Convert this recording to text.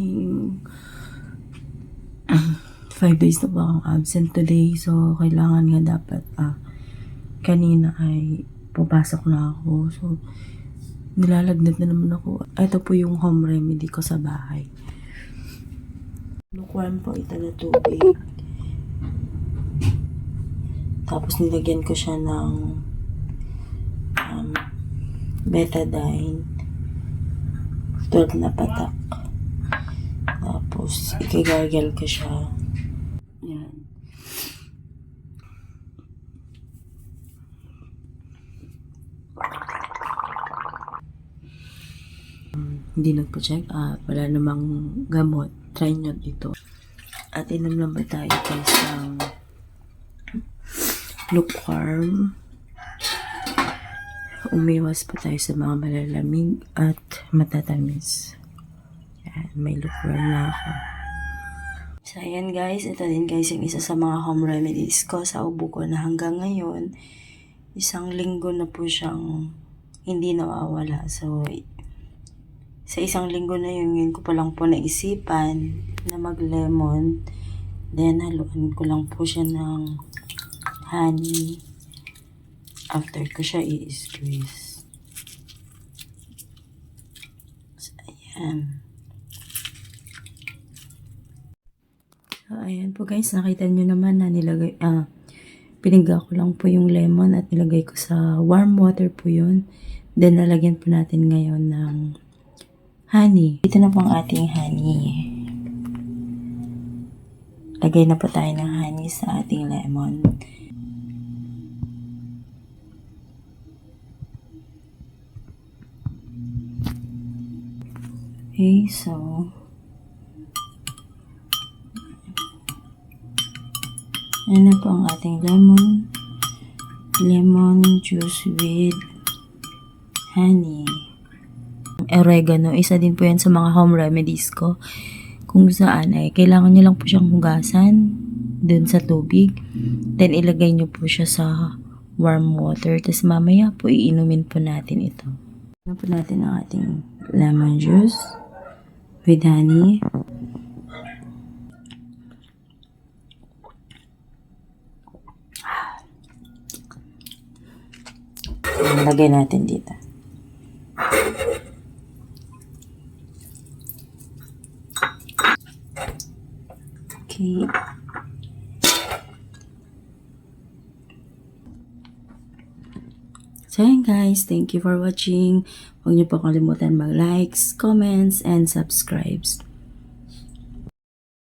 morning. 5 days na ba akong absent today. So, kailangan nga dapat kanina ay papasok na ako. So, nilalagnat na naman ako. Ito po yung home remedy ko sa bahay. Lukewarm po ito na tubig. Tapos nilagyan ko siya ng betadine 12 na patak. Tapos ikigargle ko siya. Yan. Hindi nagpa-check up, wala namang gamot. Try nyo ito. At inom lang ba tayo guys ng lukewarm. Umiwas po tayo sa mga malalamig at matatamis. Yan, may lukewarm na ako. So, ayan guys. Ito din guys yung isa sa mga home remedies ko sa ubo ko na hanggang ngayon, 1 linggo na po siyang hindi nawawala. So, sa 1 linggo na yun, ngayon ko pa lang po naisipan na mag-lemon. Then, haluan ko lang po siya ng honey. After ko siya i-squeeze. So, ayan. So, ayan po guys. Nakita nyo naman na nilagay, pinigga ko lang po yung lemon at nilagay ko sa warm water po yun. Then, nalagyan po natin ngayon ng honey. Ito na po ang ating honey. Lagay na po tayo ng honey sa ating lemon. Okay, so ano na po ang ating lemon juice with honey. Oregano, isa din po yan sa mga home remedies ko. Kung saan ay kailangan nyo lang po siyang hugasan dun sa tubig. Then ilagay nyo po siya sa warm water. Tapos mamaya po iinumin po natin ito. Ano po natin ang ating lemon juice with honey. Lagay natin dito. Okay. So yun guys, thank you for watching. Huwag niyo po kalimutan mag-likes, comments, and subscribes.